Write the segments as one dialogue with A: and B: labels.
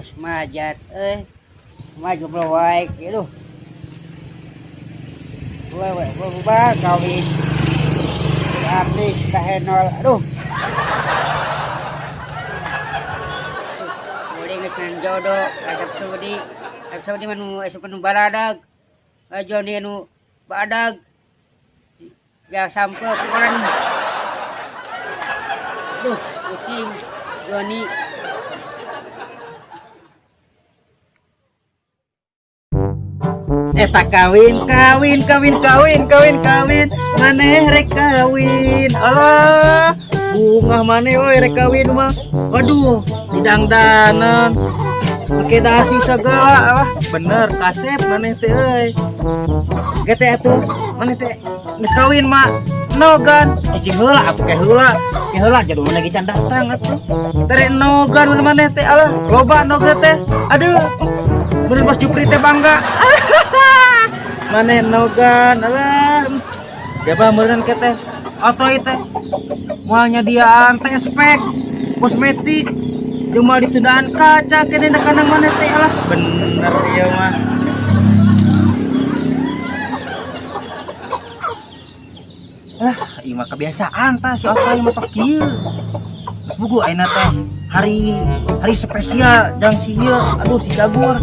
A: Pas majat maju belawai gitu. Belawai berubah kawin. Artis kahenol aduh. Boleh ngesan jodoh Arab Saudi manu asupan baladag. Joni anu badag. Ya sampai ukuran. Aduh, pusing Joni. Tak kawin maneh rek kawin. Allah bunga maneh we rek kawin mah. Waduh didangdanan pakai dasi segala bener kasep maneh teh euy. Gete atuh maneh teh geus kawin mah nogan cing heula atuh ke heula jadul lagi can datang atuh. Tere nogan maneh teh Allah loba nogan teh. Aduh bener Mas Jupri teh bangga. Maneh nogan alah jaba meureun ke teh otoy teh moal nyadiaan teh spek kosmetik cuma ditudaan kaca kene kanang maneh teh alah bener ieu mah. Lah ieu mah kebiasaan tah si otoy masak kieu geus bugu ayeuna teh hari spesial jang si ieu aduh si Jagur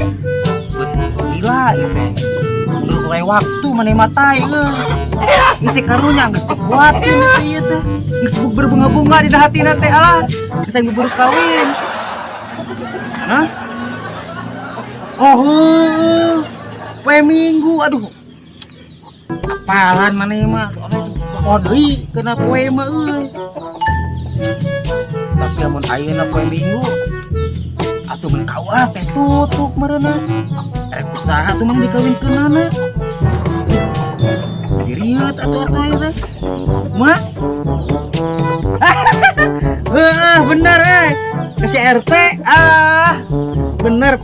A: gila ieu teh menurut oleh waktu maneh matai ieu teh karunya geus dikuatin ieu teh geus berbunga-bunga di hatina teh alah geus aing buru kawin. Hah? Oh, poe Minggu aduh. Apalan maneh mah poe deui keuna poe mah euy. Tapi amun ayeuna poe Minggu atuh mun kaula teh tutup meureunna. Rek usaha tuh mang dikawinkeunana. Diriet atuh ieu teh. Mah? Bener ke RT bener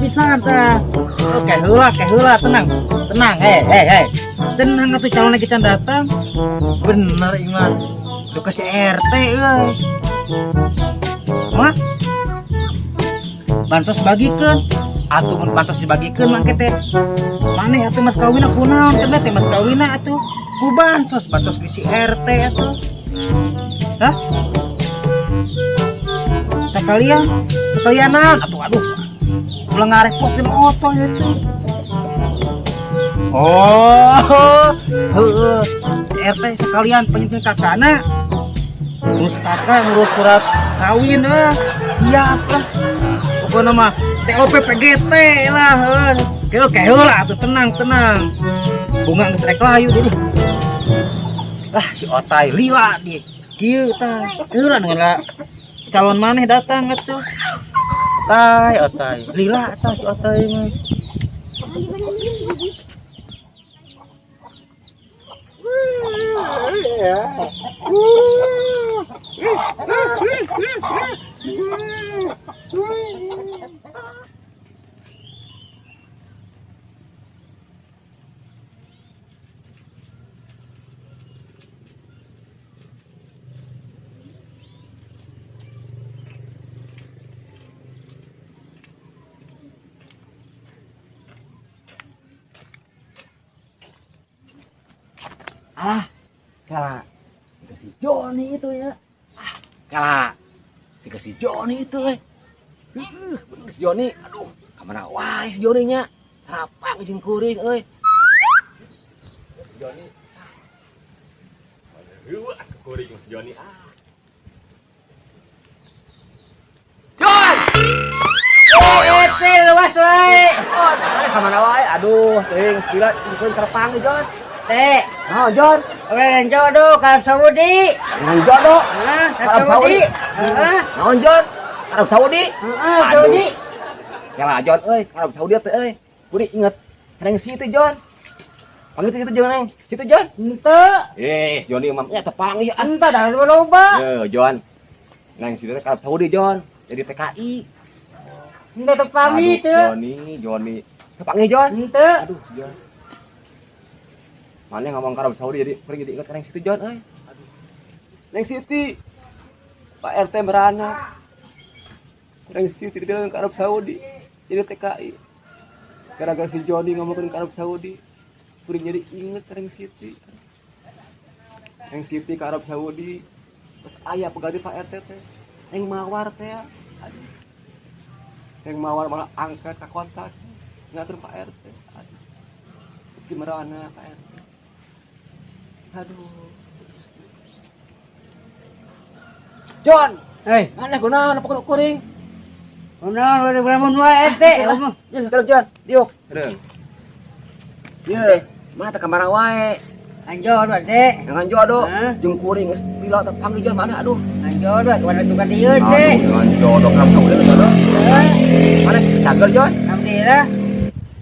A: pisan tah. Oke heula tenang tenang atuh calon kita datang. Bener iman tuh ke RT euy. Mah bantos bagikeun atuh mun bantos dibagikeun mangke teh maneh atuh mas kawina kunaon keneh teh mas kawina atuh ku bantos di si RT atuh. Hah? Sekalian naon aduh ulah ngarepokeun otoh itu. Oh heueuh si RT sekalian penyeting kakana ngurus kakak ngurus surat kawin siap lah pokoknya mah TOP PGT lah heula atuh tenang bunga geus rek layu jadi lah si otai lila di kieu tah heula ngan calon maneh datang atuh otai lila tah si otai mah. Kala si Joni itu ya. Kala si Joni itu bener si Joni. Aduh, kamana wae si Joni nya. Rapang jeung kuring euy. Si Joni. Heuas kuring si Joni. Jon! Luas wae. Kamana wae? Aduh, teuing gila kuring kerpang nih Jon. Teh, oh Jon, orang jodoh Arab Saudi. Jodoh? Arab Saudi. Naon Jon? Arab Saudi? Saudi. Kala Jon euy, Arab Saudi teh euy. Kudu inget, neng situ Jon. Panggil situ Jon neng. Situ Jon? Henteu. Joni mah nya teu panggil enta dah loba. Jon. Neng situ teh Arab Saudi Jon. Jadi TKI. Henteu teu pamit teu. Joni. Teu panggil Jon. Henteu. Aduh, Jon. Mana ngomong Arab Saudi jadi pergi diingat Neng Siti Jon euy. Aduh. Neng Siti. Pak RT beranak.
B: Neng Siti dia ke Arab Saudi jadi TKI. Gara-gara si Joni ngomongin ke Arab Saudi, kuring jadi inget Neng Siti. Neng Siti ke Arab Saudi, terus ayah pegawai Pak RT teh, Neng Mawar teh, aduh. Neng Mawar malah angkat ke kontak, ngatur Pak RT, aduh. Gimana Pak RT? Aduh. John,
A: Hei,
B: mana guna apa kuring?
A: mana boleh beramun wae ente.
B: Ya sekarang John, diuk. Iya, mana teh kamar wae.
A: Anjo dua dek.
B: Dengan jodoh,
A: Hah?
B: jeung kuring geus pilot teh panggil John mana aduh.
A: Anjo dua mana tukar dia dek.
B: Dengan jodoh kamu udah jodoh. Mana cagel John?
A: Alhamdulillah.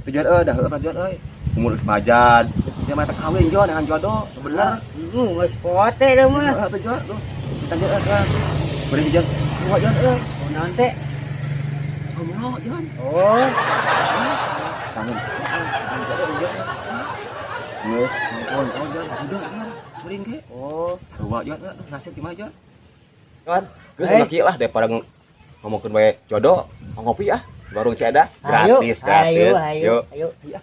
B: Tujuan dah heueuh John euy. Umur geus majan, geus bisa mah teh kawin John dengan jodoh, bener.
A: Geus pote dah mah.
B: Heeh tujuan tuh. Kita jodoh. Beri John. Kuat John euy.
A: Naon teh?
B: Ngomong John.
A: Oh,
B: Tangan. Geus, ampun, John, udah bering ge.
A: oh.
B: Coba John, nasib di mana John?
C: Kan, geus laki lah daripada ngomongkeun bae jodoh, ngopi ah. Warung Ciada
A: Ayo,
C: gratis,
A: ayo,
C: gratis.
A: ayo,
C: Yuk.
A: ayo.
B: Iya.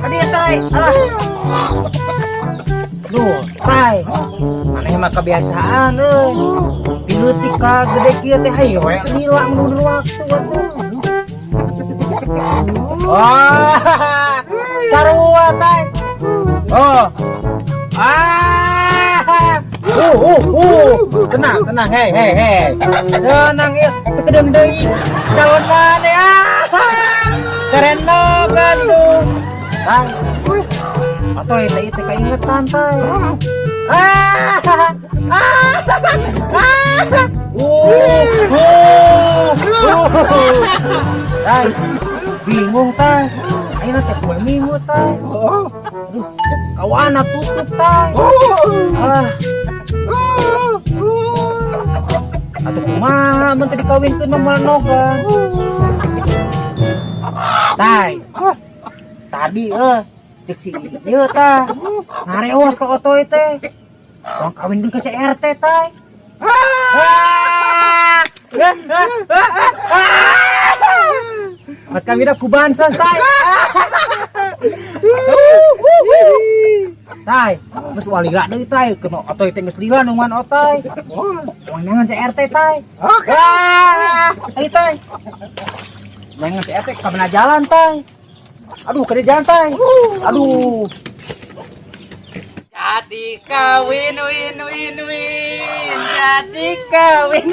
A: Adi tay, alah. Duh, tay. Maneh mah kebiasaan euy. Dileutik ka gede kieu teh hayu we ngilang mundur waktu atuh. Wah, sarua tay. Oh. Tenang, tenang, hei. Tenang ya, sekedem deui. Calon maneh keren lo Bandung. Tay. Atau itu keingetan tay. Tay, bingung tay. Ayo teh kue minggu tay. Aduh, kawan tutup tay. Atau kumaha mun teh dikawinkeun mah nogan. Tay. Tadi cek si ieu tah. Ngareos ka otoy teh. Wong kawinkeun ka si RT tay. Mas kami dah kuban santai. Tai, mas walira deui tai, kena otoy teh geus lila nungan otoy. Wong nangan si RT tai. Oke. Ayo tai. Nangan si RT ka mana jalan tai. Aduh, kada jalan tai. Aduh. Jadi kawin, jadi kawin.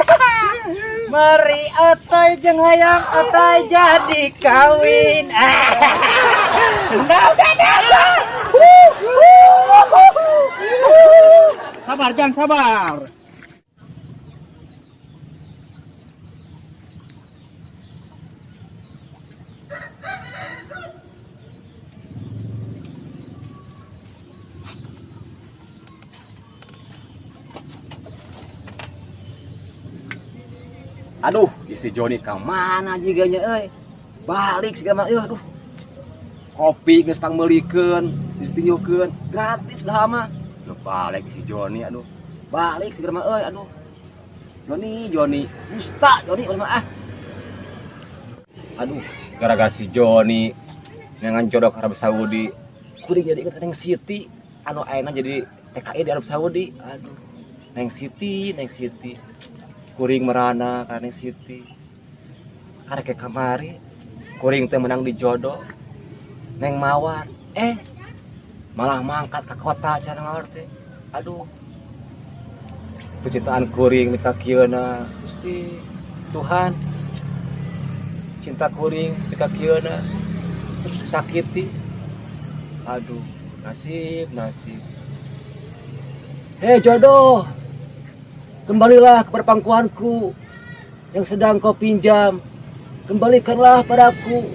A: Meri otoy jeung hayang otoy jadi kawin. Sabar Jang, sabar.
B: Aduh, si Joni ka mana jiganya euy? Balik sigana euy, aduh. Kopi geus pangmeulikeun, ditunjukkeun gratis dah mah. Lu balik si Joni aduh. Balik sigana euy, aduh. Joni, dusta Joni mah ah. Aduh, gara-gara si Joni ngangan jodoh ke Arab Saudi, kudu jadi ikut Neng Siti, anu ayeuna jadi TKI di Arab Saudi. Aduh, Neng Siti. Kuring merana ka Neng Siti. Karek kamari, kuring teh menang di jodoh. Neng Mawar, malah mangkat ke kota cara ngawar teh. Aduh, kecintaan kuring mika kieuna, Gusti Tuhan. Cinta kuring mika kieuna sakiti. Aduh, nasib. Hei jodoh, kembalilah kepada pangkuanku yang sedang kau pinjam. Kembalikanlah padaku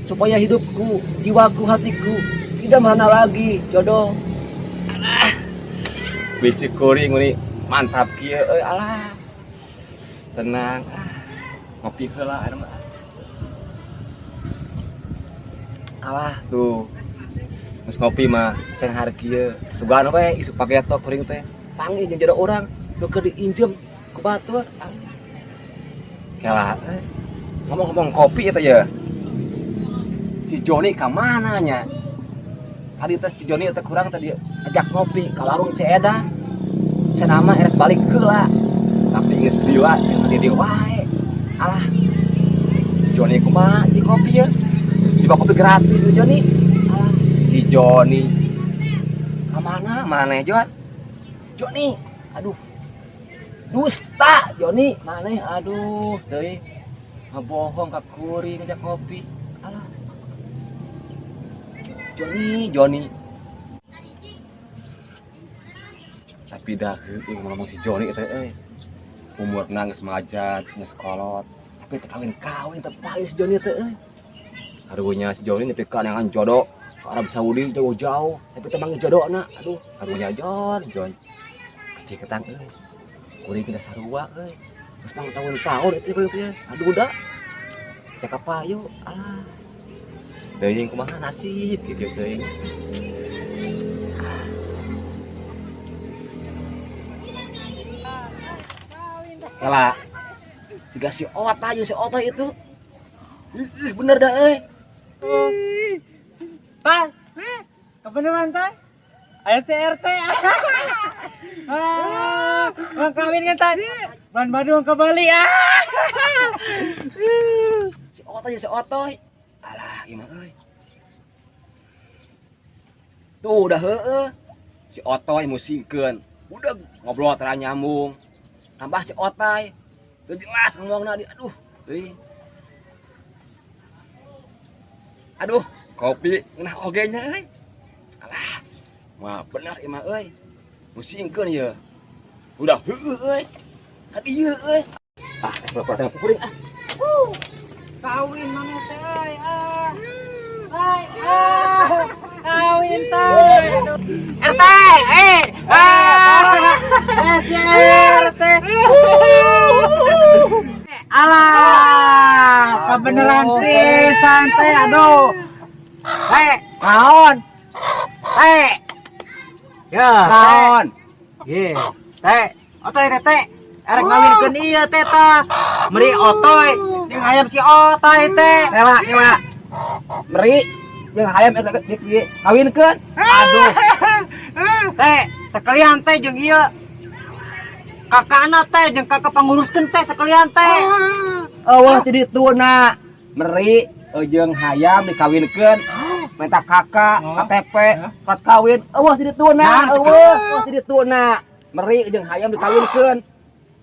B: supaya hidupku, jiwaku, hatiku tidak merana lagi, jodoh. Alah, bisi kuring ini mantap kieu, alah. Tenang, ngopi heula anu mah.
C: Alah tuh. Geus ngopi mah ceng hari kieu. Sugan we isu pageto kuring teh. Panggil jeung jodoh urang nu keur diinjem ku batur. Kela ngomong-ngomong kopi eta ya. Si Joni ka mana nya? Tadi teh si Joni teh kurang tadi ajak ngopi ka warung Ceeda. Cenah mah erek balik heula. Tapi geus diwa cenah di wae. Alah. Si Joni kumaha di kopi ya? Dibawa kopi gratis si Joni. Alah, si Joni. Ka mana maneh Jon? Joni. Aduh. Dusta Joni, maneh aduh deui. Ngebohong ka kuring ngajak kopi. Alah. Joni. Tapi dah ngomong si Joni teh umurna geus majat, geus kolot. Tapi teu kawin teh pae si Joni teh Harunya si Joni nepikeun yang jodoh ke Arab Saudi jauh-jauh, tapi teh manggil jodohna. Aduh, harunya Jon. Tapi ketang kuring kita sarua geus tahun-tahun itu teh. Aduh udah. Cek apa yuk? Alah. Deui kumaha nasib kieu teh. Kala siga si Ota jeung si Oto itu. Bener dah
A: Pak, kebeneran teh? Ayo CRT. Mau kawin kan tadi? Bulan Badung ke Bali.
C: Si Oto jeung si Otoy. Alah, ieu mah euy. Tuh udah heueuh. Si Otoy musingkeun. Udah ngobrol tara nyambung. Tambah si Otoy. Teu jelas ngomongna di aduh, euy. Aduh, kopi ngeunah oge nya euy. Alah. Wah, bener ieu mah euy. Musingkeun ieu. Udah heueuh euy. Ka dieu euy. Ah, pura-pura teh kuring ah.
A: Kawin mana teh? Kawin teh. RT, RT. Alah, kebeneran pisan teh, aduh. Naon? Ya,
C: Naon?
A: Ye, otoy teh. Erek ngawinkeun ieu teh tah. Meri otoy jeung hayam si otoy teh.
C: Rela, Meri jeung hayam eta kawinkeun.
A: Aduh. Teh, sekalian teh jeung ieu. Kakana teh jeung kakak panguruskeun teh sekalian teh.
C: Eueuh ti dituna. Meri jeung hayam dikawinkeun. Minta kakak, KTP, plat kawin. Eueuh ti dituna, eueuh ti dituna. Meri jeung hayam dikawinkeun.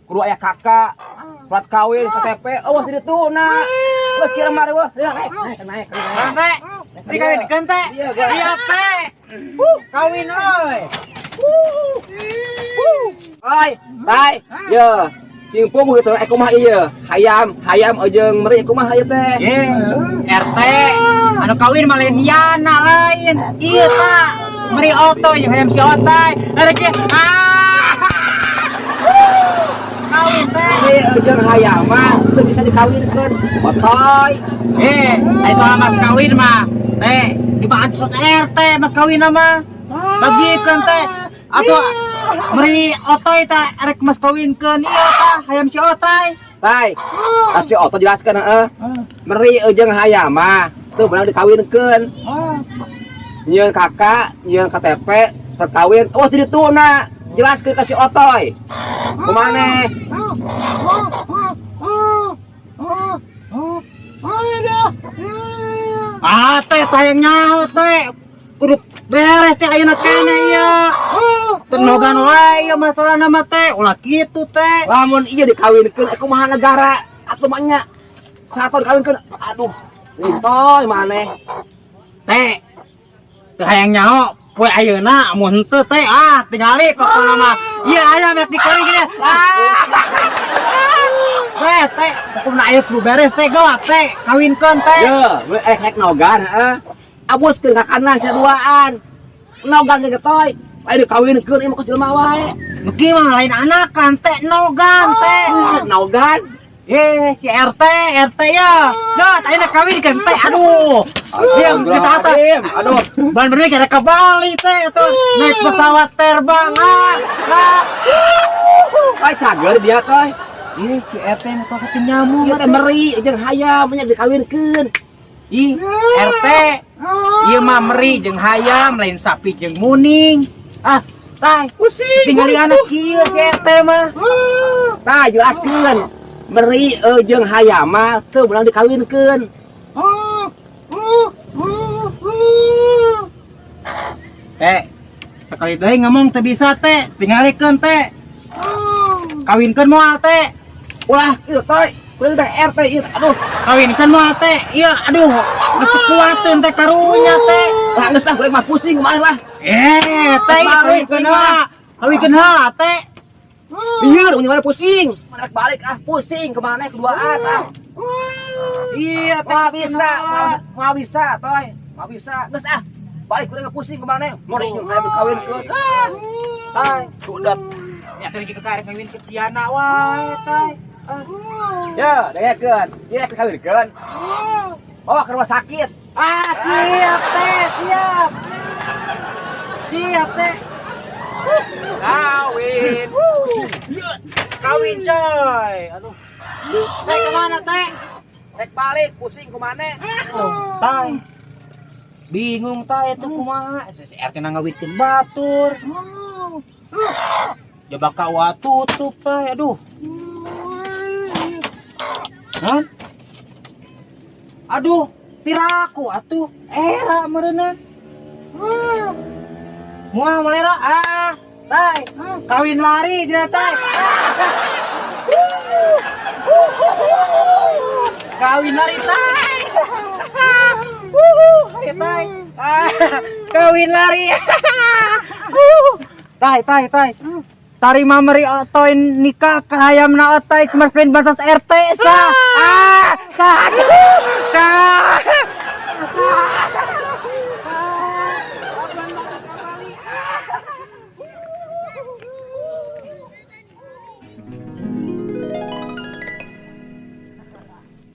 C: Kudu aya kakak, plat kawin, KTP, eueuh ti dituna. Geus kira mah eueuh, naik.
A: Teh, dikawinkeun teh. Iya teh. Kawin euy.
C: Oi, tai, ye. Singpung gitu, kumaha ieu? Hayam jeung meri kumaha ieu teh?
A: Ye, RT, anu kawin mah lain diana lain. Ieu tah, meri oto jeung hayam si otai. Ada ge. Kawin teh.
C: Meri jeung hayam mah teu bisa dikawinkeun. Otoy.
A: Aya soal mas kawin mah. Teh, dibantu RT mas kawin mah. Bagiekeun teh. Atuh meri otoy teh arek mas kawinkeun ieu tah hayam si otai.
C: Tai. Kasih oto jelaskeun heeh. Meri jeung hayam mah teu beunang dikawinkeun. Nyieun kakak, nyieun KTP, surat kawin. Eueuh ti dituna. Jelaskeun ka si otoy. Kumaneh?
A: Teh tayang nyaho teh. Kudu beres teh ayeuna keneh ieu. Tenogan wae ieu masalahna mah teh. Ulah kitu teh.
C: Lamun ieu dikawinkeun kumaha negara atuh mah nya. Saton kawinkeun. Aduh. Lintoy maneh.
A: Teh. Teh hayang nyaho poe ayeuna mun henteu teh tingali pokona mah. Ieu aya rek dikawin gini. Teh, pokona aya kudu beres teh galak teh. Kawinkeun teh.
C: Ye, ek nogan heeh. Abuskeun ka kanan saduaan. Nogan ge toy. Aya dikawinkeun ieu mah ku jelema wae.
A: Mugi mah lain anakan teh nogan teh.
C: Nogan.
A: Si RT ya. Jod, ayo nak kawin kan teh. Aduh. Diam kita atas.
C: Aduh.
A: Ban bener kada ke Bali teh tuh. Naik pesawat terbang.
C: Ay cager dia teh.
A: Si RT mah kok nyamuk
C: Ieu teh meri jeung hayam nya dikawinkeun.
A: RT. Ieu mah meri jeung hayam lain sapi jeung muning. Tah, pusing. Tinggali anak kieu si RT mah.
C: Tah jelaskeun. Meri jeung hayam mah teu meunang dikawinkeun.
A: Sekali deui ngomong teu bisa teh, tingalikeun teh. Kawinkeun moal teh.
C: Ulah ieu teh, kuring teh RT ieu aduh.
A: Kawinkeun moal teh. Iya, aduh. Geus kuateun teh karunya teh.
C: Lah geus lah kuring mah pusing kumaha lah.
A: Teh kawinkeun heula. Kawinkeun heula teh.
C: Bieur mun mana pusing. Mana balik pusing kemana keduaan
A: Iya,
C: Mau bisa, toy. Mau bisa. Geus balik kuring pusing kemana? Mori jeung hayam dikawinkeun. Sudat.
A: Ya tadi kita karek kawin ke Ciana wae teh.
C: Ya, dengekeun. Ieu dikawinkeun. Bawa ke rumah sakit.
A: Siap teh, siap. Siap teh. Kawin coy. Aduh. Teh kemana teh?
C: Tek balik pusing kemana?
A: Teh. Bingung teh itu kumaha. Si RT ngawitkeun batur. Coba kawa tutup teh. Aduh. Hah? Aduh, piraku atuh. Era meureunna. Moal melera teh. Kawin lari dina teh. Kawin lari teh. Teh. Kawin lari. Teh. Tari mameri otoin nikah ke hayamna otai kemarin bantas RT sa.